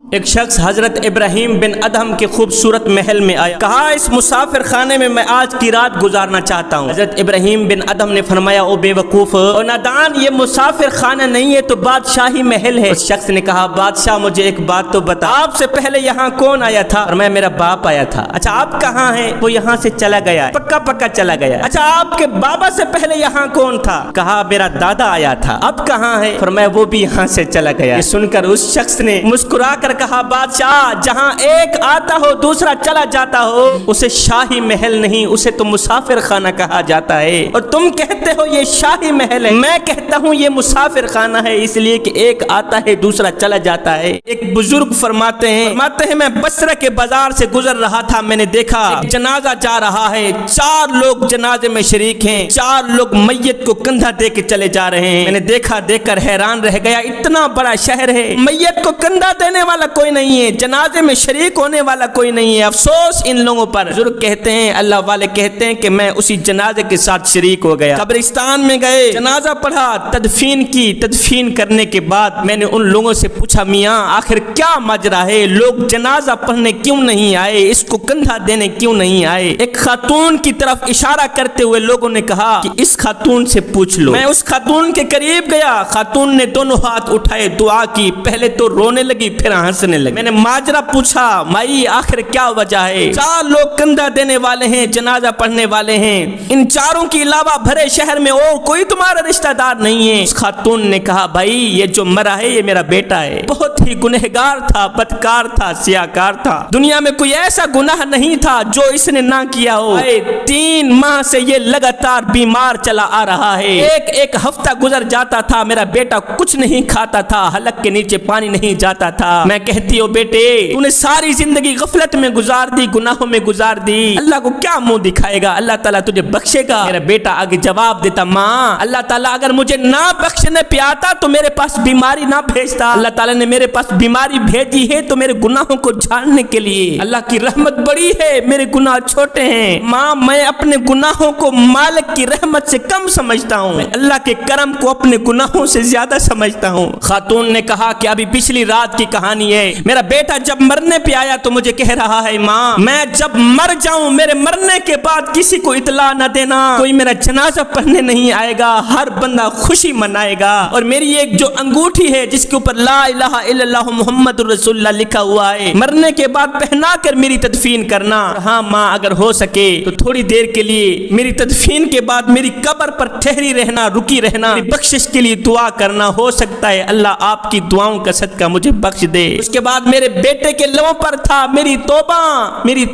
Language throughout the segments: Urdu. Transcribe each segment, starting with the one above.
ایک شخص حضرت ابراہیم بن ادہم کے خوبصورت محل میں آیا، کہا اس مسافر خانے میں میں آج کی رات گزارنا چاہتا ہوں۔ حضرت ابراہیم بن ادہم نے فرمایا، او بے وقوف اور نادان، یہ مسافر خانہ نہیں ہے تو بادشاہی محل ہے۔ اس شخص نے کہا، بادشاہ مجھے ایک بات تو بتا، آپ سے پہلے یہاں کون آیا تھا؟ فرمایا، میرا باپ آیا تھا۔ اچھا آپ کہاں ہیں؟ وہ یہاں سے چلا گیا ہے، پکا چلا گیا۔ اچھا آپ کے بابا سے پہلے یہاں کون تھا؟ کہا میرا دادا آیا تھا۔ اب کہاں ہے؟ فرمایا وہ بھی یہاں سے چلا گیا۔ یہ سن کر اس شخص نے مسکرا کر کہا، بادشاہ جہاں ایک آتا ہو دوسرا چلا جاتا ہو اسے شاہی محل نہیں، اسے تو مسافر خانہ کہا جاتا ہے، اور تم کہتے ہو یہ شاہی محل ہے، میں کہتا ہوں یہ مسافر خانہ ہے، اس لیے کہ ایک آتا ہے دوسرا چلا جاتا ہے۔ ایک بزرگ فرماتے ہیں میں بصرہ کے بازار سے گزر رہا تھا، میں نے دیکھا ایک جنازہ جا رہا ہے، 4 لوگ جنازے میں شریک ہیں، 4 لوگ میت کو کندھا دے کے چلے جا رہے ہیں۔ میں نے دیکھ کر حیران رہ گیا، اتنا بڑا شہر ہے، میت کو کندھا دینے والا کوئی نہیں ہے، جنازے میں شریک ہونے والا کوئی نہیں ہے، افسوس ان لوگوں پر۔ بزرگ کہتے ہیں، اللہ والے کہتے ہیں کہ میں اسی جنازے کے ساتھ شریک ہو گیا، قبرستان میں گئے، جنازہ پڑھا، تدفین کی، تدفین کرنے کے بعد میں نے ان لوگوں سے پوچھا، میاں آخر کیا ماجرا ہے، لوگ جنازہ پڑھنے کیوں نہیں آئے، اس کو کندھا دینے کیوں نہیں آئے؟ ایک خاتون کی طرف اشارہ کرتے ہوئے لوگوں نے کہا کہ اس خاتون سے پوچھ لو۔ میں اس خاتون کے قریب گیا، خاتون نے دونوں ہاتھ اٹھائے، دعا کی، پہلے تو رونے لگی پھر ہنسنے لگی۔ میں نے ماجرا پوچھا، مائی آخر کیا وجہ ہے؟ 4 لوگ کندھا دینے والے ہیں، جنازہ پڑھنے والے ہیں، ان 4 کے علاوہ بھرے شہر میں اور کوئی تمہارا رشتہ دار نہیں ہے؟ اس خاتون نے کہا، بھائی یہ جو مرا ہے یہ میرا بیٹا ہے، بہت ہی گنہگار تھا، بدکار تھا، سیاکار تھا، دنیا میں کوئی ایسا گناہ نہیں تھا جو اس نے نہ کیا ہو۔ 3 ماہ سے یہ لگاتار بیمار چلا آ رہا ہے، ایک ہفتہ گزر جاتا تھا میرا بیٹا کچھ نہیں کھاتا تھا، حلق کے نیچے پانی نہیں جاتا تھا۔ میں کہتی ہوں بیٹے تو نے ساری زندگی غفلت میں گزار دی، گناہوں میں گزار دی، اللہ کو کیا منہ دکھائے گا؟ اللہ تعالیٰ تجھے بخشے گا۔ میرا بیٹا آگے جواب دیتا، ماں اللہ تعالیٰ اگر مجھے نہ بخشنے پہ آتا تو میرے پاس بیماری نہ بھیجتا، اللہ تعالیٰ نے میرے پاس بیماری بھیجی ہے تو میرے گناہوں کو جھاڑنے کے لیے، اللہ کی رحمت بڑی ہے میرے گناہ چھوٹے ہیں، ماں میں اپنے گناہوں کو مالک کی رحمت سے کم سمجھتا ہوں، میں اللہ کے کرم کو اپنے گناہوں سے زیادہ سمجھتا ہوں۔ خاتون نے کہا کہ ابھی پچھلی رات کی کہانی ہے، میرا بیٹا جب مرنے پہ آیا تو مجھے کہہ رہا ہے، ماں میں جب مر جاؤں میرے مرنے کے بعد کسی کو اطلاع نہ دینا، کوئی میرا جنازہ پڑھنے نہیں آئے گا، ہر بندہ خوشی منائے گا، اور میری ایک جو انگوٹھی ہے جس کے اوپر لا الہ الا اللہ محمد رسول اللہ لکھا ہوا ہے، مرنے کے بعد پہنا کر میری تدفین کرنا۔ ہاں ماں اگر ہو سکے تو تھوڑی دیر کے لیے میری تدفین کے بعد میری قبر پر ٹھہری رہنا، رکی رہنا، میری بخشش کے لیے دعا کرنا، ہو سکتا ہے اللہ آپ کی دعاؤں کا صدقہ مجھے بخش دے۔ اس کے بعد میرے بیٹے کے لبوں پر تھا، میری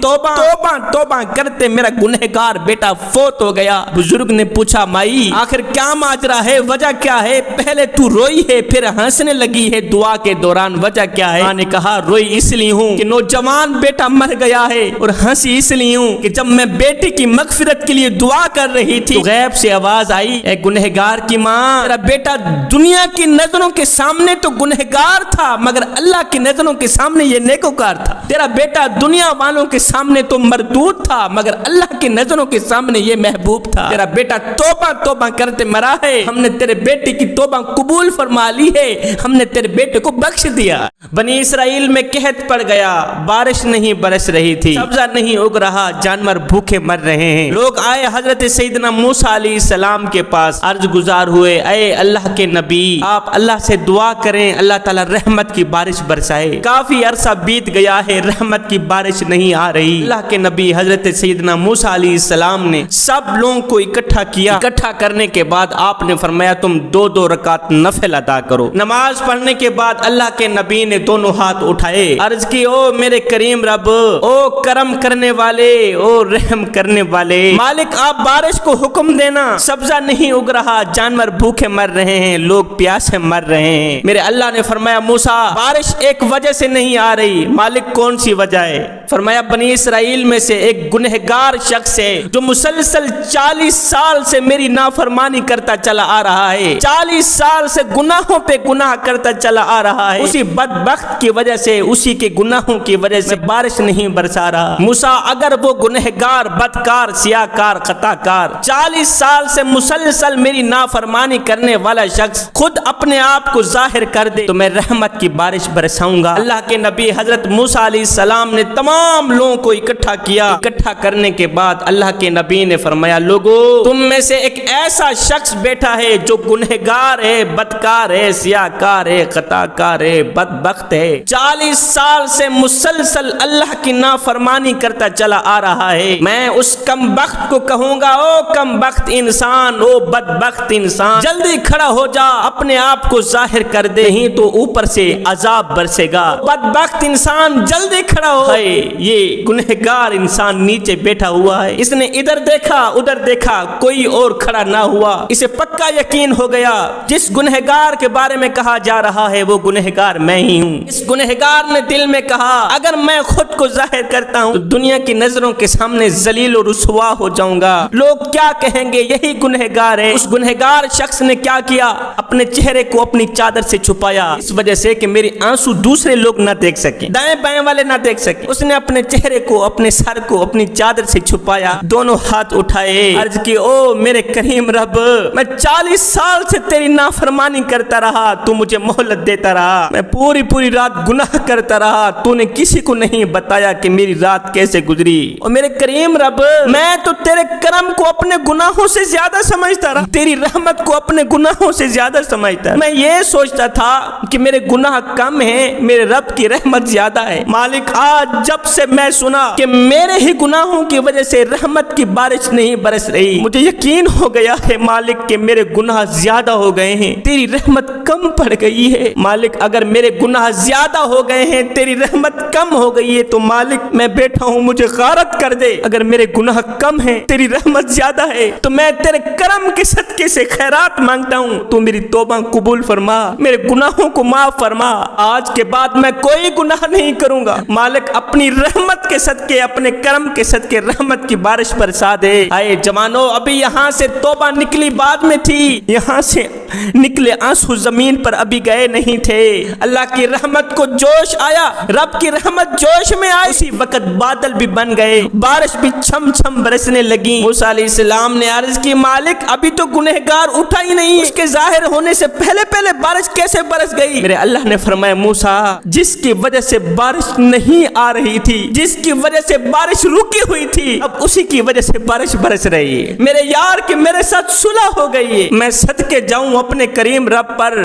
توبہ کرتے میرا گنہگار بیٹا فوت ہو گیا۔ بزرگ نے پوچھا، مائی آخر کیا ماجرا ہے، وجہ کیا ہے؟ پہلے تو روئی ہے پھر ہنسنے لگی ہے دعا کے دوران، وجہ کیا ہے؟ ماں نے کہا، روئی اس لیے ہوں کہ نوجوان بیٹا مر گیا ہے، اور ہنسی اس لیے ہوں کہ جب میں بیٹے کی مغفرت کے لیے دعا کر رہی تھی تو غیب سے آواز آئی، اے گنہگار کی ماں، تیرا بیٹا دنیا کی نظروں کے سامنے تو گنہگار تھا مگر اللہ کی نظروں کے سامنے یہ نیکوکار تھا، تیرا بیٹا دنیا والوں کے سامنے تو مردود تھا مگر اللہ کی نظروں کے سامنے یہ محبوب تھا، تیرا بیٹا توبہ کرتے مرا ہے، ہم نے تیرے بیٹے کی توبہ قبول فرما لی ہے، ہم نے تیرے بیٹے کو بخش دیا۔ بنی اسرائیل میں قحط پڑ گیا، بارش نہیں برس رہی تھی، سبزہ نہیں اگ رہا، جانور بھوکے مر رہے ہیں، لوگ آئے حضرت سیدنا موسیٰ علیہ السلام کے پاس، عرض گزار ہوئے، اے اللہ کے نبی آپ اللہ سے دعا کریں اللہ تعالی رحمت کی بارش برسائے، کافی عرصہ بیت گیا ہے رحمت کی بارش نہیں آ رہی۔ اللہ کے نبی حضرت سیدنا موسیٰ علیہ السلام نے سب لوگوں کو اکٹھا کیا، اکٹھا کرنے کے بعد آپ نے فرمایا تم 2 رکعت نفل ادا کرو۔ نماز پڑھنے کے بعد اللہ کے نبی نے دونوں ہاتھ اٹھائے، عرض کی، او میرے کریم رب، او کرم کرنے والے، او رحم کرنے والے مالک، آپ بارش کو حکم دینا، سبزہ نہیں اگ رہا، جانور بھوکے مر رہے ہیں، لوگ پیاسے مر رہے ہیں۔ میرے اللہ نے فرمایا، موسیٰ بارش ایک وجہ سے نہیں آ رہی، مالک کون سی وجہ ہے؟ فرمایا بنی اسرائیل میں سے ایک گنہگار شخص ہے جو مسلسل 40 سال سے میری نافرمانی کرتا چلا آ رہا ہے، 40 سال سے گناہوں پہ گناہ کرتا چلا آ رہا ہے، اسی بدبخت کی وجہ سے، اسی کے گناہوں کی وجہ سے بارش نہیں برسا رہا۔ موسیٰ اگر وہ گنہگار، بدکار، سیاکار، خطاکار 40 سال سے مسلسل میری نافرمانی کرنے والا شخص خود اپنے آپ کو ظاہر کر دے تو میں رحمت کی بارش برس برساؤں گا۔ اللہ کے نبی حضرت موسیٰ علیہ السلام نے تمام لوگوں کو اکٹھا کیا۔ اکٹھا کرنے کے بعد اللہ کے نبی نے فرمایا لوگو تم میں سے ایک ایسا شخص بیٹھا ہے جو گنہگار ہے، بدکار ہے، سیاہکار ہے، خطا کار ہے، بدبخت ہے، 40 سال سے مسلسل اللہ کی نافرمانی کرتا چلا آ رہا ہے۔ میں اس کم بخت کو کہوں گا او کم بخت انسان، او بدبخت انسان، جلدی کھڑا ہو جا، اپنے آپ کو ظاہر کر دے، نہیں تو اوپر سے عذاب برسے گا۔ بدبخت انسان جلدی کھڑا ہو۔ یہ گنہگار انسان نیچے بیٹھا ہوا ہے، اس نے ادھر دیکھا ادھر دیکھا، کوئی اور کھڑا نہ ہوا۔ اسے پکا یقین ہو گیا جس گنہگار کے بارے میں کہا جا رہا ہے وہ گنہگار میں ہی ہوں۔ اس گنہگار نے دل میں کہا اگر میں خود کو ظاہر کرتا ہوں تو دنیا کی نظروں کے سامنے ذلیل و رسوا ہو جاؤں گا، لوگ کیا کہیں گے یہی گنہگار ہے۔ اس گنہگار شخص نے کیا کیا، اپنے چہرے کو اپنی چادر سے چھپایا، اس وجہ سے کہ میری آنسو دوسرے لوگ نہ دیکھ سکیں، دائیں بائیں والے نہ دیکھ سکیں۔ اس نے اپنے چہرے کو، اپنے سر کو اپنی چادر سے چھپایا، دونوں ہاتھ اٹھائے، عرض کی او میرے کریم رب، میں 40 سال سے تیری نافرمانی کرتا رہا، تو مجھے مہلت دیتا رہا، میں پوری رات گناہ کرتا رہا، تو نے کسی کو نہیں بتایا کہ میری رات کیسے گزری۔ اور میرے کریم رب میں تو تیرے کرم کو اپنے گناہوں سے زیادہ سمجھتا رہا، تیری رحمت کو اپنے گناہوں سے زیادہ سمجھتا رہا۔ میں یہ سوچتا تھا کہ میرے گناہ کم ہیں، میرے رب کی رحمت زیادہ ہے۔ مالک آج جب سے میں سنا کہ میرے ہی گناہوں کی وجہ سے رحمت کی بارش نہیں برس رہی، مجھے یقین ہو گیا ہے مالک کہ میرے گناہ زیادہ ہو گئے ہیں، تیری رحمت کم پڑ گئی ہے۔ مالک اگر میرے گناہ زیادہ ہو گئے ہیں، تیری رحمت کم ہو گئی ہے تو مالک میں بیٹھا ہوں، مجھے غارت کر دے۔ اگر میرے گناہ کم ہیں، تیری رحمت زیادہ ہے تو میں تیرے کرم کے صدقے سے خیرات مانگتا ہوں، تو میری توبہ قبول فرما، میرے گناہوں کو معاف فرما۔ آج کے بعد میں کوئی گناہ نہیں کروں گا مالک، اپنی رحمت کے صدقے، اپنے کرم کے صدقے رحمت کی بارش برسا دے۔ آئے جوانو، ابھی یہاں سے توبہ نکلی بعد میں تھی، یہاں سے نکلے آنسو زمین پر ابھی گئے نہیں تھے۔ اللہ کی رحمت کو جوش آیا، رب کی رحمت جوش میں آئی، اسی وقت بادل بھی بن گئے، بارش بھی چھم چھم برسنے لگی۔ موسیٰ علیہ السلام نے عرض کی مالک ابھی تو گنہگار اٹھا ہی نہیں، اس کے ظاہر ہونے سے پہلے بارش کیسے برس گئی؟ میرے اللہ نے فرمایا موسیٰ جس کی وجہ سے بارش نہیں آ رہی تھی، جس کی وجہ سے بارش رکی ہوئی تھی، اب اسی کی وجہ سے بارش برس رہی ہے۔ میرے یار کہ میرے ساتھ صلح ہو گئی ہے، میں صدقے جاؤں اپنے کریم رب پر،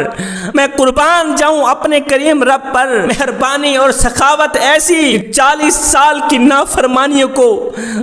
میں قربان جاؤں اپنے کریم رب پر۔ مہربانی اور سخاوت ایسی 40 سال کی نافرمانیوں کو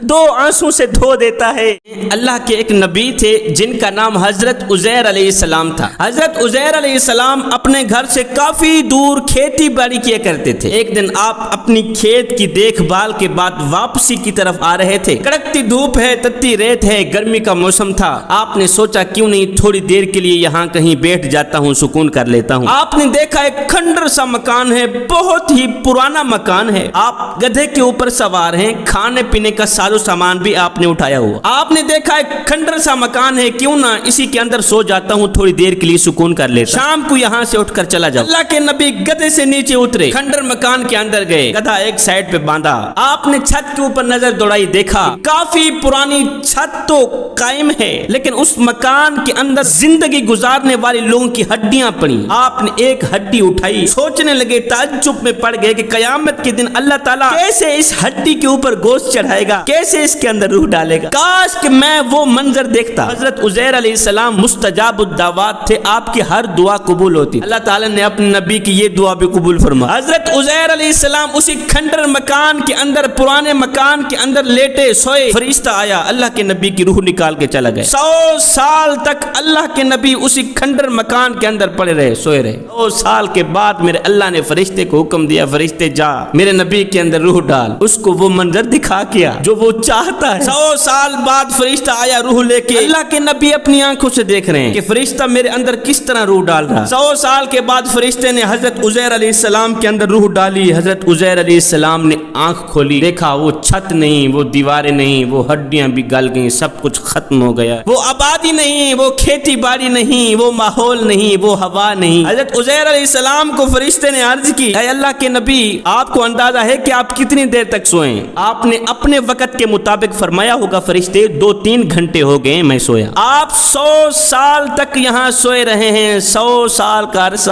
2 آنسوں سے دھو دیتا ہے۔ اللہ کے ایک نبی تھے جن کا نام حضرت عزیر علیہ السلام تھا۔ حضرت عزیر علیہ السلام اپنے گھر سے کافی دور کھیتی باڑی کیا کرتے تھے۔ ایک دن آپ اپنی کھیت کی دیکھ بھال کے بعد واپسی کی طرف آ رہے تھے، کڑکتی دھوپ ہے، تتی ریت ہے، گرمی کا موسم تھا۔ آپ نے سوچا کیوں نہیں تھوڑی دیر کے لیے یہاں کہیں بیٹھ جاتا ہوں، سکون کر لیتا ہوں۔ آپ نے دیکھا ایک کھنڈر سا مکان ہے، بہت ہی پرانا مکان ہے، آپ گدھے کے اوپر سوار ہیں، کھانے پینے کا سازو سامان بھی آپ نے اٹھایا ہوا۔ آپ نے دیکھا ایک کھنڈر سا مکان ہے، کیوں نہ اسی کے اندر سو جاتا ہوں، تھوڑی دیر کے لیے سکون کر لیتا، شام کو یہاں سے اٹھ کر چلا جاؤ۔ اللہ کے نبی گدھے سے نیچے اترے، کھنڈر مکان کے اندر گئے، گدھا ایک سائڈ پہ باندھا۔ آپ نے چھت کے اوپر نظر دوڑائی، دیکھا کافی پرانی چھت تو قائم ہے لیکن اس مکان کے اندر زندگی گزارنے والے لوگوں کی ہڈیاں پڑی۔ آپ نے ایک ہڈی اٹھائی، سوچنے لگے، تعجب میں پڑ گئے کہ قیامت کے دن اللہ تعالیٰ کیسے اس ہڈی کے اوپر گوشت چڑھائے گا، کیسے اس کے اندر روح ڈالے گا، کاش کہ میں وہ منظر دیکھتا۔ حضرت عزیر علیہ السلام مستجاب الدعوات تھے، آپ کی ہر دعا قبول ہوتی، اللہ تعالیٰ نے اپنے نبی کی یہ دعا بھی قبول فرما۔ حضرت عزیر علیہ السلام اسی کھنڈر مکان کے اندر، پرانے مکان کے اندر لیٹے سوئے، فرشتہ آیا، اللہ کے نبی کی روح نکال کے چلا گئے۔ 100 سال تک اللہ کے نبی اسی کھنڈر مکان کے اندر پڑے رہے، سوئے رہے۔ 100 سال کے بعد میرے اللہ نے فرشتے کو حکم دیا، فرشتے جا میرے نبی کے اندر روح ڈال، اس کو وہ منظر دکھا کیا جو وہ چاہتا ہے۔ 100 سال بعد فرشتہ آیا روح لے کے، اللہ کے نبی اپنی آنکھوں سے دیکھ رہے ہیں کہ فرشتہ میرے اندر کس طرح روح ڈال رہا۔ 100 سال کے بعد فرشتے نے حضرت عزیر علیہ السلام کے اندر روح ڈالی۔ حضرت عزیر علیہ السلام نے آنکھ کھولی، دیکھا وہ چھت نہیں، وہ دیواریں نہیں، وہ ہڈیاں بھی گل گئیں، سب کچھ ختم ہو گیا، وہ آبادی نہیں، وہ کھیتی باڑی نہیں، نہیں، وہ ماحول نہیں، وہ ہوا نہیں۔ حضرت عزیر علیہ السلام کو فرشتے نے عرض کی، اے اللہ کے نبی، آپ کو اندازہ ہے کہ آپ کتنی دیر تک سوئیں؟ آپ نے اپنے وقت کے مطابق فرمایا ہوگا فرشتے 2-3 گھنٹے ہو گئے میں سویا۔ آپ 100 سال تک یہاں سوئے رہے ہیں، 100 سال کا عرصہ،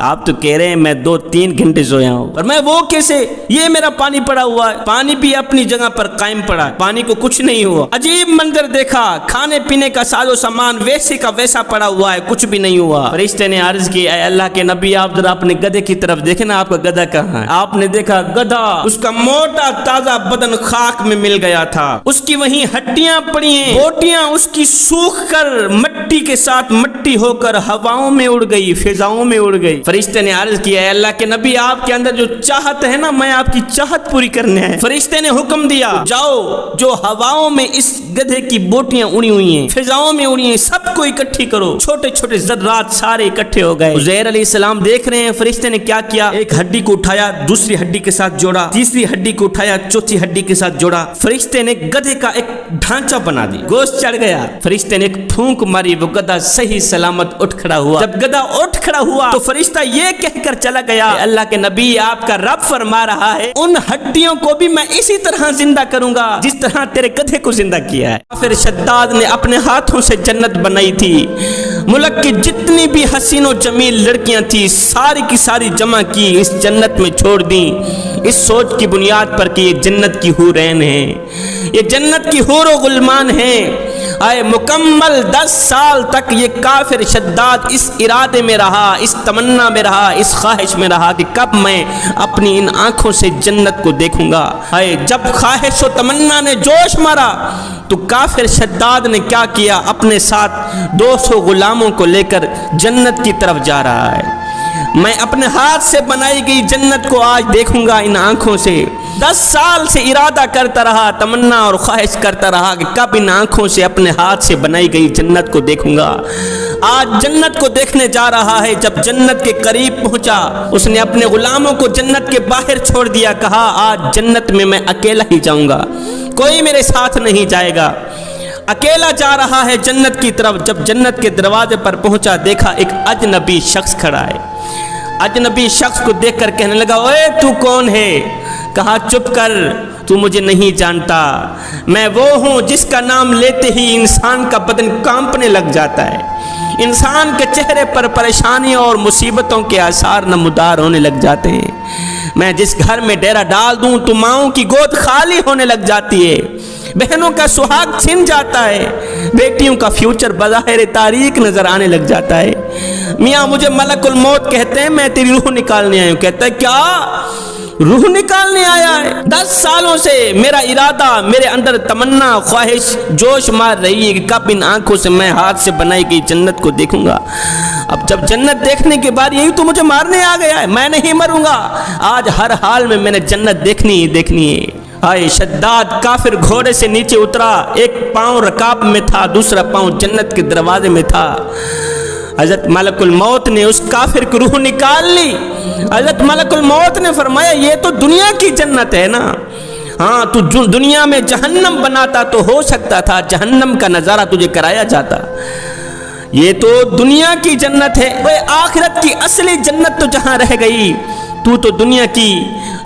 آپ تو کہہ رہے ہیں میں 2-3 گھنٹے سویا ہوں۔ اور میں وہ کیسے؟ یہ میرا پانی پڑا ہوا ہے، پانی بھی اپنی جگہ پر قائم پڑا ہے، پانی کو کچھ نہیں ہوا۔ عجیب منظر دیکھا، کھانے پینے کا ساز و سامان ویسے کا ویسا پڑا ہوا ہے، کچھ بھی نہیں ہوا۔ فرشتے نے عرض کی، اے اللہ کے نبی، آپ ذرا اپنے گدھے کی طرف دیکھیں نا، آپ کا گدھا کہاں ہے؟ آپ نے دیکھا گدھا، اس کا موٹا تازہ بدن خاک میں مل گیا تھا، اس کی وہیں ہڈیاں پڑی ہیں، بوٹیاں اس کی سوکھ کر مٹی کے ساتھ مٹی ہو کر ہواؤں میں اڑ گئی، فضاؤں میں اڑ گئی۔ فرشتے نے عرض کیا، اے اللہ کے نبی، آپ کے اندر جو چاہت ہے نا، میں آپ کی چاہت پوری کرنے ہے۔ فرشتے نے حکم دیا، جاؤ جو ہواؤں میں اس گدھے کی بوٹیاں اڑی ہوئی ہیں، فضاؤں میں اڑی ہیں، سب کو اکٹھی کرو۔ چھوٹے چھوٹے ذرات سارے اکٹھے ہو گئے۔ عزیر علیہ السلام دیکھ رہے ہیں فرشتے نے کیا کیا، ایک ہڈی کو اٹھایا، دوسری ہڈی کے ساتھ جوڑا، تیسری ہڈی کو اٹھایا، چوتھی ہڈی کے ساتھ جوڑا۔ فرشتے نے گدھے کا ایک ڈھانچہ بنا دیا، گوشت چڑھ گیا۔ فرشتے نے ایک پھونک ماری، وہ گدھا صحیح سلامت اٹھ کھڑا ہوا۔ جب گدھا اٹھ کھڑا ہوا تو فرشتہ یہ کہہ کر چلا گیا، اللہ کے نبی، آپ کا رب فرما رہا ہے ان ہڈیوں کو بھی میں اسی طرح زندہ کروں گا جس طرح تیرے گدھے کو زندہ کیا ہے۔ پھر شداد نے اپنے ہاتھوں سے جنت بنائی تھی، ملک کی جتنی بھی حسین و جمیل لڑکیاں تھی ساری کی ساری جمع کی، اس جنت میں چھوڑ دی، اس سوچ کی بنیاد پر کہ یہ جنت کی حورین ہیں، یہ جنت کی حور و غلمان ہیں۔ آئے مکمل 10 سال تک یہ کافر شداد اس ارادے میں رہا، اس تمنا میں رہا، اس خواہش میں رہا کہ کب میں اپنی ان آنکھوں سے جنت کو دیکھوں گا۔ آئے جب خواہش و تمنا نے جوش مارا تو کافر شداد نے کیا کیا، اپنے ساتھ 200 غلاموں کو لے کر جنت کی طرف جا رہا ہے۔ میں اپنے ہاتھ سے بنائی گئی جنت کو آج دیکھوں گا ان آنکھوں سے۔ 10 سال سے ارادہ کرتا رہا، تمنا اور خواہش کرتا رہا کہ کب ان آنکھوں سے اپنے ہاتھ سے بنائی گئی جنت کو دیکھوں گا۔ آج جنت کو دیکھنے جا رہا ہے۔ جب جنت کے قریب پہنچا اس نے اپنے غلاموں کو جنت کے باہر چھوڑ دیا، کہا آج جنت میں اکیلا ہی جاؤں گا، کوئی میرے ساتھ نہیں جائے گا، اکیلا جا رہا ہے جنت کی طرف۔ جب جنت کے دروازے پر پہنچا دیکھا ایک اجنبی شخص کھڑا ہے۔ اجنبی شخص کو دیکھ کر کہنے لگا، اوے تو کون ہے؟ کہا چپ کر، تو مجھے نہیں جانتا، میں وہ ہوں جس کا نام لیتے ہی انسان کا بدن کانپنے لگ جاتا ہے، انسان کے چہرے پر پریشانیوں اور مصیبتوں کے آثار نمودار ہونے لگ جاتے ہیں، میں جس گھر میں ڈیرا ڈال دوں تو ماؤں کی گود خالی ہونے لگ جاتی ہے، بہنوں کا سہاگ چھن جاتا ہے، بیٹیوں کا فیوچر بظاہر تاریک نظر آنے لگ جاتا ہے۔ میاں مجھے ملک الموت کہتے ہیں، میں تیری روح نکالنے آیا ہوں۔ کہتا ہے کیا روح نکالنے آیا ہے؟ 10 سالوں سے میرا ارادہ، میرے اندر تمنا خواہش جوش مار رہی ہے کہ کب ان آنکھوں سے میں ہاتھ سے بنائی گئی جنت کو دیکھوں گا۔ اب جب جنت دیکھنے کے بعد یہی تو مجھے مارنے آ گیا ہے، میں نہیں مروں گا، آج ہر حال میں میں نے جنت دیکھنی ہی دیکھنی ہے۔ آئے شداد کافر گھوڑے سے نیچے اترا، ایک پاؤں رکاب میں تھا، دوسرا پاؤں جنت کے دروازے میں تھا۔ حضرت ملک الموت نے اس کافر کی روح نکال لی۔ حضرت ملک الموت نے فرمایا یہ تو دنیا کی جنت ہے نا، ہاں تو دنیا میں جہنم بناتا تو ہو سکتا تھا جہنم کا نظارہ تجھے کرایا جاتا، یہ تو دنیا کی جنت ہے، وہ آخرت کی اصلی جنت تو جہاں رہ گئی، تو دنیا کی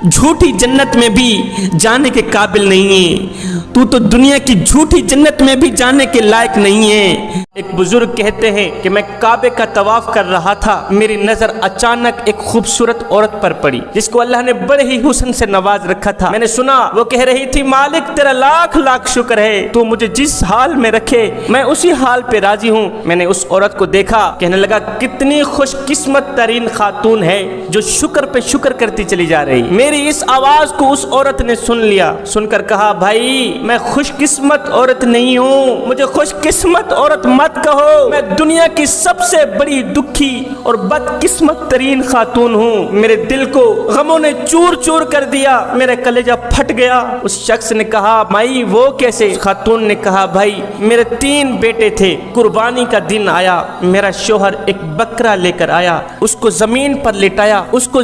جھوٹی جنت میں بھی جانے کے قابل نہیں ہے، تو دنیا کی جھوٹی جنت میں بھی جانے کے لائق نہیں ہے۔ ایک بزرگ کہتے ہیں کہ میں کعبے کا طواف کر رہا تھا، میری نظر اچانک ایک خوبصورت عورت پر پڑی جس کو اللہ نے بڑے ہی حسن سے نواز رکھا تھا۔ میں نے سنا وہ کہہ رہی تھی، مالک تیرا لاکھ لاکھ شکر ہے، تو مجھے جس حال میں رکھے میں اسی حال پہ راضی ہوں۔ میں نے اس عورت کو دیکھا، کہنے لگا کتنی خوش قسمت ترین خاتون ہے جو شکر پہ شکر کرتی چلی جا رہی۔ میری اس آواز کو اس عورت نے سن لیا، سن کر کہا بھائی میں خوش قسمت عورت نہیں ہوں، مجھے خوش قسمت عورت مت کہو، میں دنیا کی سب سے بڑی دکھی اور بد قسمت ترین خاتون ہوں۔ میرے دل کو غموں نے چور چور کر دیا، میرا کلیجہ پھٹ گیا۔ اس شخص نے کہا مائی وہ کیسے؟ خاتون نے کہا بھائی میرے 3 بیٹے تھے، قربانی کا دن آیا، میرا شوہر ایک بکرا لے کر آیا، اس کو زمین پر لٹایا، اس کو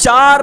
4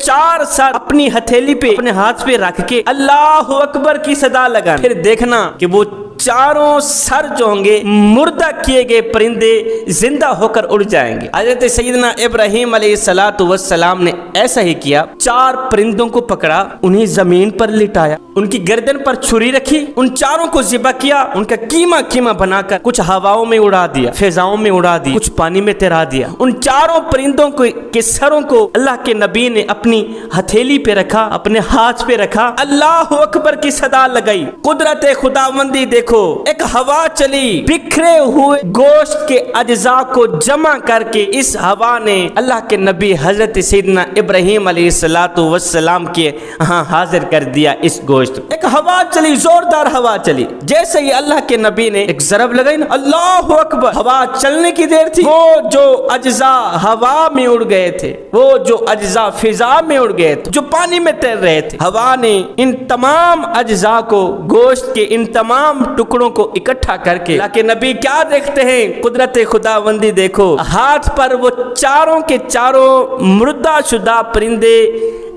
4 سال اپنی ہتھیلی پہ اپنے ہاتھ پہ رکھ کے اللہ اکبر کی صدا لگانا، پھر دیکھنا کہ وہ چاروں سر جو ہوں گے مردہ کیے گئے پرندے زندہ ہو کر اڑ جائیں گے۔ حضرت سیدنا ابراہیم علیہ السلام نے ایسا ہی کیا، 4 پرندوں کو پکڑا، انہیں زمین پر لٹایا، ان کی گردن پر چھری رکھی، ان چاروں کو ذبح کیا، ان کا کیما بنا کر کچھ ہواؤں میں اڑا دیا، فضاؤں میں اڑا دیا، کچھ پانی میں تیرا دیا۔ ان چاروں پرندوں کے سروں کو اللہ کے نبی نے اپنی ہتھیلی پہ رکھا، اپنے ہاتھ پہ رکھا، اللہ اکبر کی صدا لگائی۔ قدرت خداوندی دیکھو، ایک ہوا چلی، بکھرے ہوئے گوشت کے اجزاء کو جمع کر کے اس ہوا نے اللہ کے نبی حضرت سیدنا ابراہیم علیہ السلام کے ہاں حاضر کر دیا۔ اس گوشت ایک ہوا چلی، زوردار ہوا چلی، جیسے ہی اللہ کے نبی نے ایک ضرب لگائی نا، اللہ اکبر، ہوا چلنے کی دیر تھی، وہ جو اجزاء ہوا میں اڑ گئے تھے، وہ جو اجزاء فضا میں اڑ گئے تھے، جو پانی میں تیر رہے تھے، ہوا نے ان تمام اجزاء کو، گوشت کے ان تمام ٹکڑوں کو اکٹھا کر کے اللہ کے نبی کیا دیکھتے ہیں؟ قدرت خداوندی دیکھو، ہاتھ پر وہ چاروں کے چاروں مردہ شدہ پرندے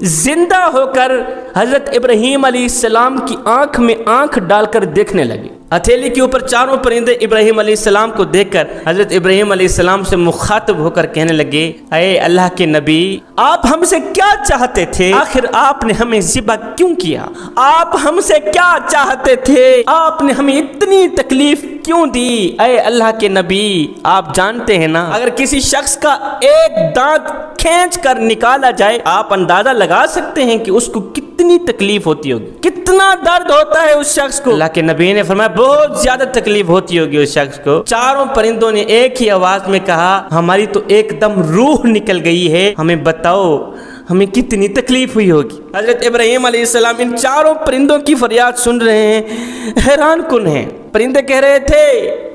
زندہ ہو کر حضرت ابراہیم علیہ السلام کی آنکھ میں آنکھ ڈال کر دیکھنے لگے۔ ہتھیلی کے اوپر چاروں پرندے ابراہیم علیہ السلام کو دیکھ کر حضرت ابراہیم علیہ السلام سے مخاطب ہو کر کہنے لگے، اے اللہ کے نبی، آپ ہم سے کیا چاہتے تھے؟ آخر آپ نے ہمیں ذبح کیوں کیا؟ آپ ہم سے کیا چاہتے تھے؟ آپ نے ہمیں اتنی تکلیف کیوں دی؟ اے اللہ کے نبی، آپ جانتے ہیں نا، اگر کسی شخص کا ایک دانت کھینچ کر نکالا جائے، آپ اندازہ لگا سکتے ہیں کہ اس کو کتنی تکلیف ہوتی ہوگی، کتنا درد ہوتا ہے اس شخص کو۔ اللہ کے نبی نے فرمایا بہت زیادہ تکلیف ہوتی ہوگی اس شخص کو۔ چاروں پرندوں نے ایک ہی آواز میں کہا، ہماری تو ایک دم روح نکل گئی ہے، ہمیں بتاؤ ہمیں کتنی تکلیف ہوئی ہوگی۔ حضرت ابراہیم علیہ السلام ان چاروں پرندوں کی فریاد سن رہے ہیں، حیران کن ہیں۔ پرندے کہہ رہے تھے،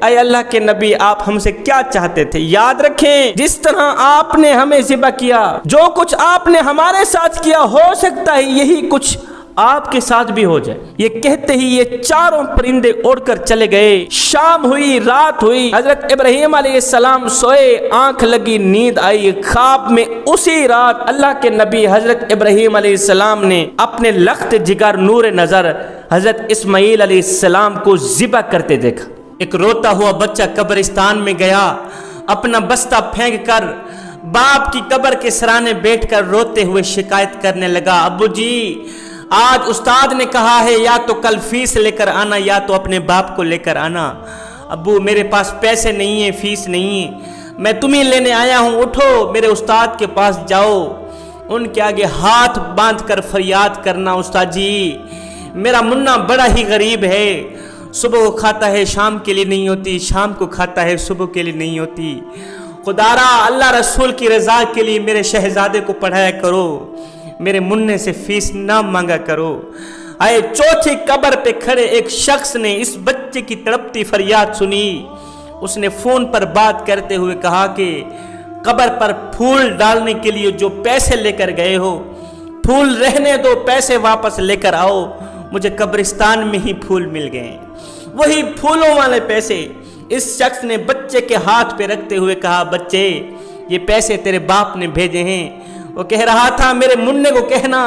اے اللہ کے نبی، آپ ہم سے کیا چاہتے تھے؟ یاد رکھیں، جس طرح آپ نے ہمیں ذبح کیا، جو کچھ آپ نے ہمارے ساتھ کیا، ہو سکتا ہے یہی کچھ آپ کے ساتھ بھی ہو جائے۔ یہ کہتے ہی یہ چاروں پرندے اڑ کر چلے گئے۔ شام ہوئی، رات ہوئی، حضرت ابراہیم علیہ السلام سوئے، آنکھ لگی، نیند آئی۔ خواب میں اسی رات اللہ کے نبی حضرت ابراہیم علیہ السلام نے اپنے لخت جگر نور نظر حضرت اسماعیل علیہ السلام کو ذبح کرتے دیکھا۔ ایک روتا ہوا بچہ قبرستان میں گیا، اپنا بستہ پھینک کر باپ کی قبر کے سرانے بیٹھ کر روتے ہوئے شکایت کرنے لگا، ابو جی، آج استاد نے کہا ہے یا تو کل فیس لے کر آنا یا تو اپنے باپ کو لے کر آنا۔ ابو، میرے پاس پیسے نہیں ہیں، فیس نہیں ہے، میں تمہیں لینے آیا ہوں، اٹھو میرے استاد کے پاس جاؤ۔ ان کے آگے ہاتھ باندھ کر فریاد کرنا، استاد جی، میرا منا بڑا ہی غریب ہے، صبح کو کھاتا ہے شام کے لیے نہیں ہوتی، شام کو کھاتا ہے صبح کے لیے نہیں ہوتی، خدارا اللہ رسول کی رضا کے لیے میرے شہزادے کو پڑھایا کرو، میرے منہ سے فیس نہ مانگا کرو۔ آئے چوتھی قبر پہ کھڑے ایک شخص نے اس بچے کی تڑپتی فریاد سنی۔ اس نے فون پر بات کرتے ہوئے کہا کہ قبر پر پھول ڈالنے کے لیے جو پیسے لے کر گئے ہو، پھول رہنے دو، پیسے واپس لے کر آؤ، مجھے قبرستان میں ہی پھول مل گئے۔ وہی پھولوں والے پیسے اس شخص نے بچے کے ہاتھ پہ رکھتے ہوئے کہا، بچے، یہ پیسے تیرے باپ نے بھیجے ہیں۔ وہ کہہ رہا تھا، میرے منہ کو کہنا،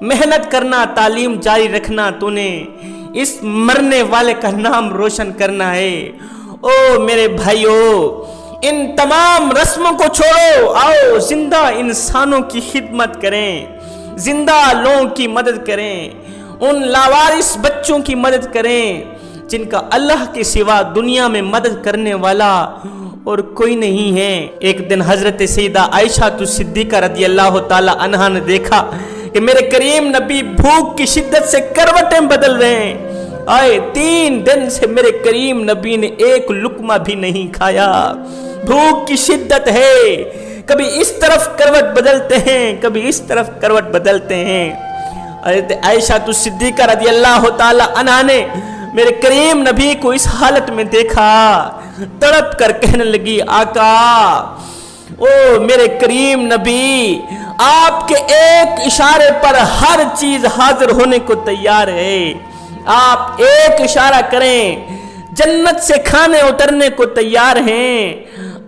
محنت کرنا، تعلیم جاری رکھنا، تو نے اس مرنے والے کا نام روشن کرنا ہے۔ او میرے بھائیو، ان تمام رسموں کو چھوڑو، آؤ زندہ انسانوں کی خدمت کریں، زندہ لوگوں کی مدد کریں، ان لاوارث بچوں کی مدد کریں جن کا اللہ کے سوا دنیا میں مدد کرنے والا اور کوئی نہیں ہے۔ ایک دن حضرت سیدہ عائشہ صدیقہ رضی اللہ تعالی عنہا نے دیکھا کہ میرے کریم نبی بھوک کی شدت سے کروٹیں بدل رہے ہیں۔ آئے 3 دن سے میرے کریم نبی نے ایک لقمہ بھی نہیں کھایا، بھوک کی شدت ہے، کبھی اس طرف کروٹ بدلتے ہیں، کبھی اس طرف کروٹ بدلتے ہیں۔ حضرت عائشہ صدیقہ رضی اللہ تعالی عنہا نے میرے کریم نبی کو اس حالت میں دیکھا، تڑپ کر کہنے لگی، آقا، او میرے کریم نبی، آپ کے ایک اشارے پر ہر چیز حاضر ہونے کو تیار ہے، آپ ایک اشارہ کریں، جنت سے کھانے اترنے کو تیار ہیں،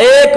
1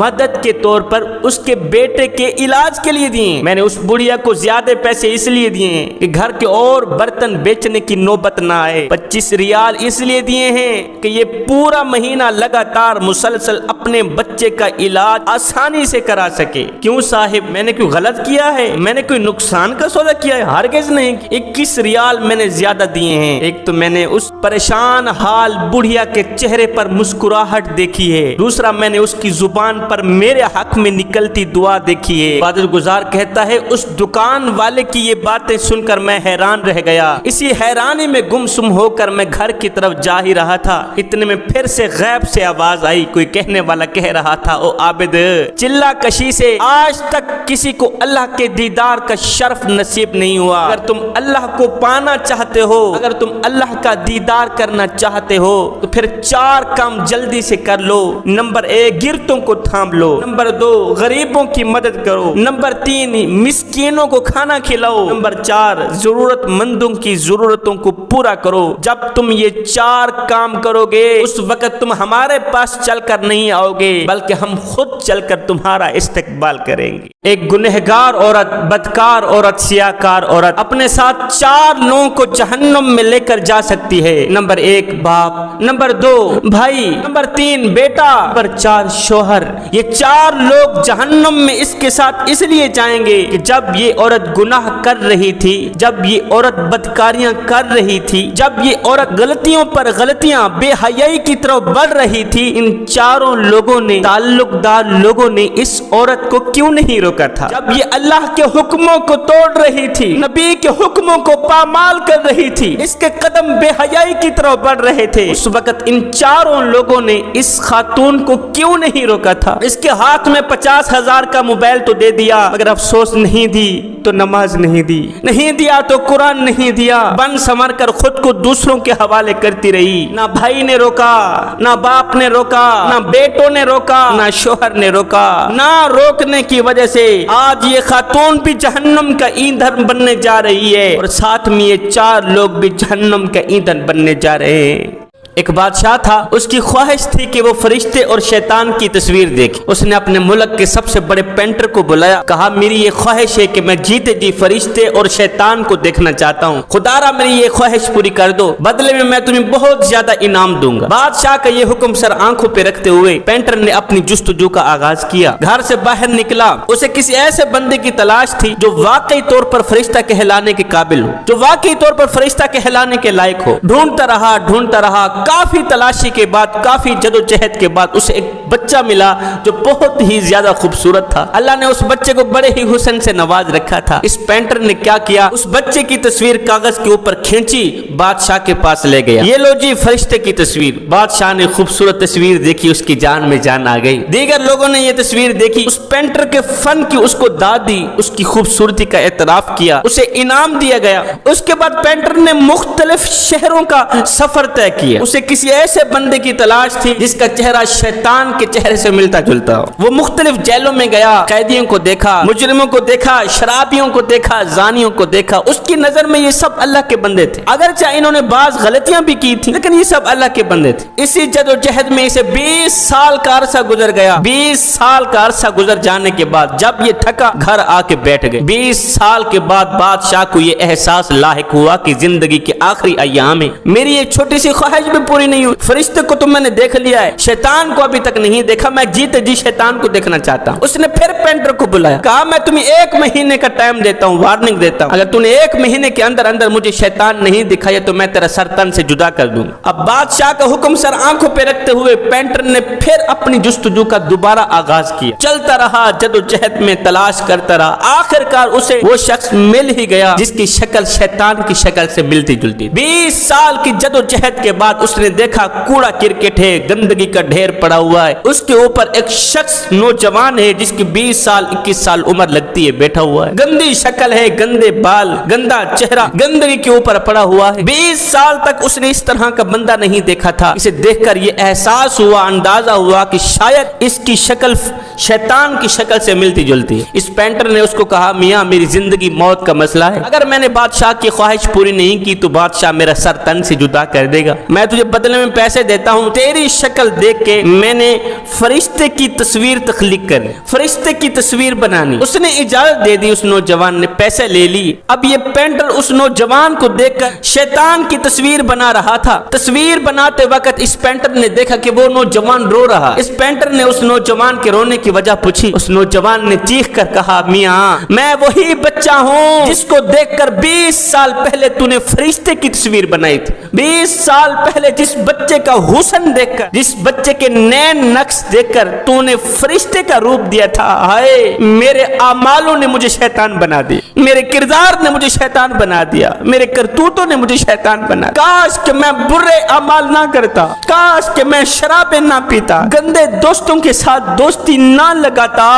مدد کے طور پر اس کے بیٹے کے علاج کے لیے دیے ہیں۔ میں نے اس بڑھیا کو زیادہ پیسے اس لیے دیے ہیں کہ گھر کے اور برتن بیچنے کی نوبت نہ آئے۔ 25 ریال اس لیے دیے ہیں کہ یہ پورا مہینہ لگاتار مسلسل اپنے بچے کا علاج آسانی سے کرا سکے۔ کیوں صاحب، میں نے کوئی غلط کیا ہے؟ میں نے کوئی نقصان کا سودا کیا ہے؟ ہرگز نہیں۔ 21 ریال میں نے زیادہ دیے ہیں۔ ایک تو میں نے اس پریشان حال بڑھیا کے چہرے پر مسکراہٹ دیکھی ہے، دوسرا میں نے اس کی زبان پر میرے حق میں نکلتی دعا دیکھی ہے۔ عبادت گزار کہتا ہے اس دکان والے کی یہ باتیں سن کر میں حیران رہ گیا، اسی حیرانی میں گم سم ہو کر میں گھر کی طرف جا ہی رہا تھا، اتنے میں پھر سے غیب سے آواز آئی۔ کوئی کہنے والا کہہ رہا تھا، او عابد، چلا کشی سے آج تک کسی کو اللہ کے دیدار کا شرف نصیب نہیں ہوا۔ اگر تم اللہ کو پانا چاہتے ہو، اگر تم اللہ کا دیدار کرنا چاہتے ہو تو پھر 4 کام جلدی سے کر لو۔ نمبر 1، گرتوں کو تھام لو۔ نمبر 2، غریبوں کی مدد کرو۔ نمبر 3، مسکینوں کو کھانا کھلاؤ۔ نمبر 4، ضرورت مندوں کی ضرورتوں کو پورا کرو۔ جب تم یہ 4 کام کرو گے اس وقت تم ہمارے پاس چل کر نہیں آؤ گے بلکہ ہم خود چل کر تمہارا استقبال کریں گے۔ ایک گنہگار عورت، بدکار عورت، سیاہکار عورت اپنے ساتھ 4 لوگوں کو جہنم میں لے کر جا سکتی ہے۔ نمبر 1، باپ۔ نمبر 2، بھائی۔ نمبر 3، بیٹا۔ نمبر 4، شوہر۔ یہ 4 لوگ جہنم میں اس کے ساتھ اس لیے جائیں گے کہ جب یہ عورت گناہ کر رہی تھی، جب یہ عورت بدکاریاں کر رہی تھی، جب یہ عورت غلطیوں پر غلطیاں، بے حیائی کی طرف بڑھ رہی تھی، ان 4 لوگوں نے، تعلق دار لوگوں نے اس عورت کو کیوں نہیں روکا تھا؟ جب یہ اللہ کے حکموں کو توڑ رہی تھی، نبی کے حکموں کو پامال کر رہی تھی، اس کے قدم بے حیائی کی طرف بڑھ رہے تھے، اس وقت ان 4 لوگوں نے اس خاتون کو کیوں نہیں روکا تھا؟ اس کے ہاتھ میں 50,000 کا موبائل تو دے دیا، مگر افسوس نہیں دی تو نماز نہیں دی، نہیں دیا تو قرآن نہیں دیا، بن سمر کر خود کو دوسروں کے حوالے کرتی رہی۔ نہ بھائی نے روکا، نہ باپ نے روکا، نہ بیٹوں نے روکا، نہ شوہر نے روکا۔ نہ روکنے کی وجہ سے آج یہ خاتون بھی جہنم کا ایندھن بننے جا رہی ہے اور ساتھ میں یہ 4 لوگ بھی جہنم کا ایندھن بننے جا رہے ہیں۔ ایک بادشاہ تھا، اس کی خواہش تھی کہ وہ فرشتے اور شیطان کی تصویر دیکھے۔ اس نے اپنے ملک کے سب سے بڑے پینٹر کو بلایا، کہا میری یہ خواہش ہے کہ میں جیتے جی فرشتے اور شیطان کو دیکھنا چاہتا ہوں، خدا را میری یہ خواہش پوری کر دو، بدلے میں تمہیں بہت زیادہ انعام دوں گا۔ بادشاہ کا یہ حکم سر آنکھوں پہ رکھتے ہوئے پینٹر نے اپنی جستجو کا آغاز کیا۔ گھر سے باہر نکلا، اسے کسی ایسے بندے کی تلاش تھی جو واقعی طور پر فرشتہ کہلانے کے قابل ہو، جو واقعی طور پر فرشتہ کہلانے کے لائق ہو۔ ڈھونڈتا رہا، کافی تلاشی کے بعد، کافی جدوجہد کے بعد اسے ایک بچہ ملا جو بہت ہی زیادہ خوبصورت تھا۔ اللہ نے اس بچے کو بڑے ہی حسن سے نواز رکھا تھا۔ اس پینٹر نے کیا کیا، اس بچے کی تصویر کاغذ کے اوپر کھینچی، بادشاہ کے پاس لے گیا، یہ لو جی فرشتے کی تصویر۔ بادشاہ نے خوبصورت تصویر دیکھی، اس کی جان میں جان آ گئی۔ دیگر لوگوں نے یہ تصویر دیکھی، اس پینٹر کے فن کی اس کو داد دی، اس کی خوبصورتی کا اعتراف کیا، اسے انعام دیا گیا۔ اس کے بعد پینٹر نے مختلف شہروں کا سفر طے کیا۔ اسے کسی ایسے بندے کی تلاش تھی جس کا چہرہ شیطان کے چہرے سے ملتا جلتا ہو۔ وہ مختلف جیلوں میں گیا، قیدیوں کو دیکھا، مجرموں کو دیکھا، شرابیوں کو دیکھا، زانیوں کو دیکھا۔ اس کی نظر میں یہ سب اللہ کے بندے تھے، اگرچہ انہوں نے بعض غلطیاں بھی کی تھی لیکن یہ سب اللہ کے بندے تھے۔ اسی جدوجہد میں اسے 20 سال کا عرصہ گزر گیا۔ 20 سال کا عرصہ گزر جانے کے بعد جب یہ تھکا، گھر آ کے بیٹھ گئے۔ 20 سال کے بعد بادشاہ کو یہ احساس لاحق ہوا کہ زندگی کے آخری ایام میں میری یہ چھوٹی سی خواہش بھی پوری نہیں ہوئی۔ فرشتے کو تو میں نے دیکھ لیا ہے، شیطان کو ابھی تک نہیں دیکھا، میں جیتے جی شیطان کو دیکھنا چاہتا ہوں۔ اس نے پھر پینٹر کو بلایا، کہا میں تمہیں 1 مہینے کا ٹائم دیتا ہوں، وارننگ دیتا ہوں، اگر تم نے 1 مہینے کے اندر مجھے شیطان نہیں دکھایا تو میں تیرا سر تن سے جدا کر دوں گا۔ اب بادشاہ کا حکم سر آنکھوں پہ رکھتے ہوئے پینٹر نے پھر اپنی جستجو کا دوبارہ آغاز کیا۔ چلتا رہا، جدوجہد میں تلاش کرتا رہا، آخر کار اسے وہ شخص مل ہی گیا جس کی شکل شیطان کی شکل سے ملتی جلتی۔ 20 سال کی جدوجہد کے بعد اس نے دیکھا کوڑا کرکٹ ہے، گندگی کا ڈھیر پڑا ہوا ہے، ہے, اس کے اوپر ایک شخص نوجوان ہے جس کی 20 سال 21 سال عمر لگتی ہے بیٹھا ہوا ہے. گندی شکل ہے, گندے بال, گندا چہرہ, گندگی کے اوپر پڑا ہوا ہے. 20 سال تک اس نے اس طرح کا بندہ نہیں دیکھا تھا. اسے دیکھ کر یہ احساس ہوا, اندازہ ہوا کہ شاید اس کی شکل شیطان کی شکل سے ملتی جلتی ہے. اس پینٹر نے اس کو کہا, میاں میری زندگی موت کا مسئلہ ہے, اگر میں نے بادشاہ کی خواہش پوری نہیں کی تو بادشاہ میرا سر تن سے جدا کر دے گا. میں تجھے بدلے میں پیسے دیتا ہوں, تیری شکل دیکھ کے میں نے فرشتے کی تصویر تخلیق کرنی, فرشتے کی تصویر بنانی. اس نے اجازت دے دی, اس نوجوان نے پیسے لے لی. اب یہ پینٹر اس نوجوان کو دیکھ کر شیطان کی تصویر بنا رہا تھا. تصویر بناتے وقت اس پینٹر نے دیکھا کہ وہ نوجوان رو رہا. اس پینٹر نے اس نوجوان کے رونے کی وجہ پوچھی. اس نوجوان نے چیخ کر کہا, میاں میں وہی بچہ ہوں جس کو دیکھ کر 20 سال پہلے تو نے فرشتے کی تصویر بنائی تھی. 20 سال پہلے جس بچے کا حسن دیکھ کر, جس بچے کے نین نقش دیکھ کر تو نے فرشتے کا روپ دیا تھا. ہائے میرے اعمالوں نے مجھے شیطان بنا دیا, میرے کردار نے مجھے شیطان بنا دیا, میرے کرتوتوں نے مجھے شیطان بنا دیا. کاش کہ میں برے اعمال نہ کرتا, کاش کہ میں شرابیں نہ پیتا, گندے دوستوں کے ساتھ دوستی نہ لگاتا.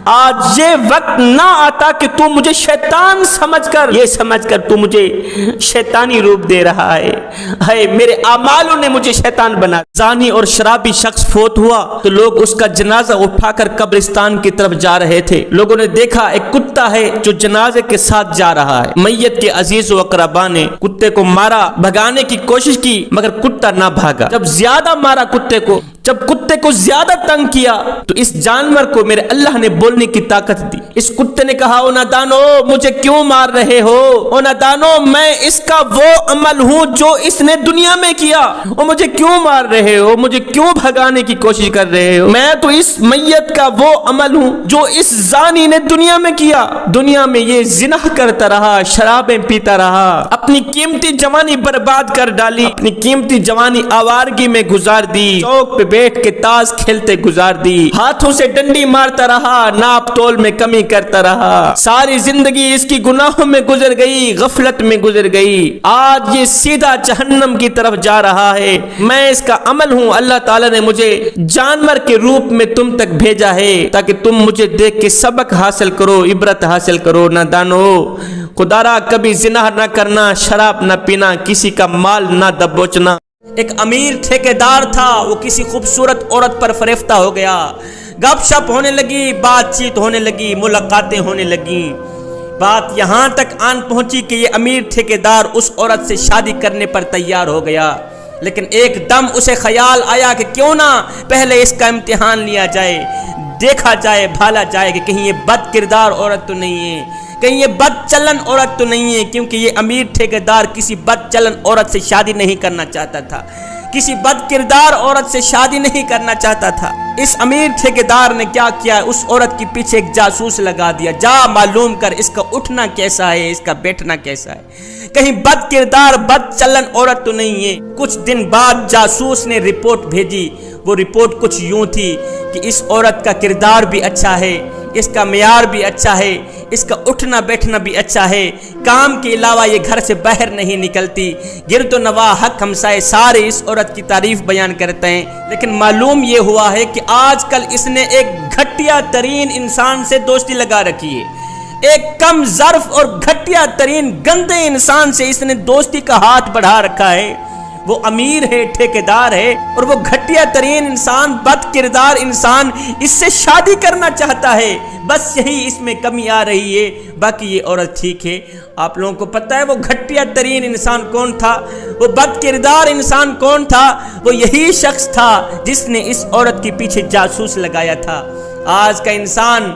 آج یہ وقت نہ آتا کہ تو مجھے شیطان سمجھ کر, یہ سمجھ کر تو مجھے شیطانی روپ دے رہا ہے. ہائے میرے اعمالوں نے مجھے شیطان بنا. زانی اور شرابی شخص فوت ہوا تو لوگ اس کا جنازہ اٹھا کر قبرستان کی طرف جا رہے تھے. لوگوں نے دیکھا ایک کتا ہے جو جنازے کے ساتھ جا رہا ہے. میت کے عزیز و اقربا نے کتے کو مارا, بھگانے کی کوشش کی مگر کتا نہ بھاگا. جب زیادہ مارا کتے کو, جب کتے کو زیادہ تنگ کیا تو اس جانور کو میرے اللہ نے بولنے کی طاقت دی. اس کتے نے کہا, او نادانو مجھے کیوں مار رہے ہو, او نادانو میں اس کا وہ عمل ہوں جو اس نے دنیا میں کیا, او مجھے کیوں مار رہے ہو, مجھے کیوں بھگانے کی کوشش کر رہے ہو, میں تو اس میت کا وہ عمل ہوں جو اس زانی نے دنیا میں کیا. دنیا میں یہ زنا کرتا رہا, شرابیں پیتا رہا, اپنی قیمتی جوانی برباد کر ڈالی, اپنی قیمتی جوانی آوارگی میں گزار دی, چوک پہ بیٹھ کے تاش کھیلتے گزار دی, ہاتھوں سے ڈنڈی مارتا رہا, ناپ تول میں کمی کرتا رہا. ساری زندگی اس کی گناہوں میں گزر گئی, غفلت میں گزر گئی. آج یہ سیدھا جہنم کی طرف جا رہا ہے. میں اس کا عمل ہوں. اللہ تعالیٰ نے مجھے جانور کے روپ میں تم تک بھیجا ہے تاکہ تم مجھے دیکھ کے سبق حاصل کرو, عبرت حاصل کرو. نادانو خدا را کبھی زنا نہ کرنا, شراب نہ پینا, کسی کا مال نہ دبوچنا. ایک امیر ٹھیکیدار تھا, وہ کسی خوبصورت عورت پر فریفتہ ہو گیا. گپ شپ ہونے لگی, بات چیت ہونے لگی, ملاقاتیں ہونے لگی. بات یہاں تک آن پہنچی کہ یہ امیر ٹھیکیدار اس عورت سے شادی کرنے پر تیار ہو گیا. لیکن ایک دم اسے خیال آیا کہ کیوں نہ پہلے اس کا امتحان لیا جائے, دیکھا جائے, بھالا جائے کہ کہیں یہ بد کردار عورت تو نہیں ہے, کہیں یہ بد چلن عورت تو نہیں ہے. کیونکہ یہ امیر ٹھیکیدار کسی بد چلن عورت سے شادی نہیں کرنا چاہتا تھا, کسی بد کردار عورت سے شادی نہیں کرنا چاہتا تھا. اس امیر ٹھیکیدار نے کیا کیا, اس عورت کے پیچھے ایک جاسوس لگا دیا. جا معلوم کر اس کا اٹھنا کیسا ہے, اس کا بیٹھنا کیسا ہے, کہیں بد کردار بد چلن عورت تو نہیں ہے. کچھ دن بعد جاسوس نے رپورٹ بھیجی. وہ رپورٹ کچھ یوں تھی کہ اس عورت کا کردار بھی اچھا ہے, اس کا معیار بھی اچھا ہے, اس کا اٹھنا بیٹھنا بھی اچھا ہے, کام کے علاوہ یہ گھر سے باہر نہیں نکلتی. گرد و نواح حق ہمسائے سارے اس عورت کی تعریف بیان کرتے ہیں. لیکن معلوم یہ ہوا ہے کہ آج کل اس نے ایک گھٹیا ترین انسان سے دوستی لگا رکھی ہے. ایک کم ظرف اور گھٹیا ترین گندے انسان سے اس نے دوستی کا ہاتھ بڑھا رکھا ہے. وہ امیر ہے, ٹھیکیدار ہے, اور وہ گھٹیا ترین انسان, بد کردار انسان اس سے شادی کرنا چاہتا ہے. بس یہی اس میں کمی آ رہی ہے, باقی یہ عورت ٹھیک ہے. آپ لوگوں کو پتہ ہے وہ گھٹیا ترین انسان کون تھا, وہ بد کردار انسان کون تھا؟ وہ یہی شخص تھا جس نے اس عورت کے پیچھے جاسوس لگایا تھا. آج کا انسان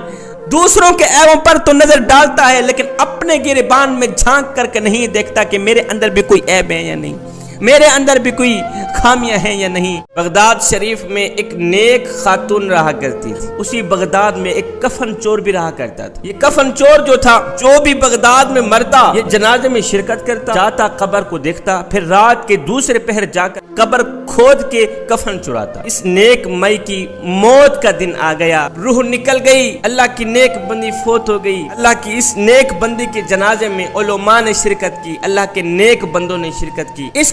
دوسروں کے عیبوں پر تو نظر ڈالتا ہے, لیکن اپنے گریبان میں جھانک کر کے نہیں دیکھتا کہ میرے اندر بھی کوئی عیب ہے یا نہیں, میرے اندر بھی کوئی خامیاں ہیں یا نہیں. بغداد شریف میں ایک نیک خاتون رہا کرتی تھی. اسی بغداد میں ایک کفن چور بھی رہا کرتا تھا. یہ کفن چور جو تھا, جو بھی بغداد میں مرتا یہ جنازے میں شرکت کرتا, جاتا قبر کو دیکھتا, پھر رات کے دوسرے پہر جا کر قبر کھود کے کفن چراتا. اس نیک مئی کی موت کا دن آ گیا, روح نکل گئی, اللہ کی نیک بندی فوت ہو گئی. اللہ کی اس نیک بندی کے جنازے میں علماء نے شرکت کی, اللہ کے نیک بندوں نے شرکت کی. اس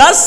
10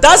10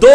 2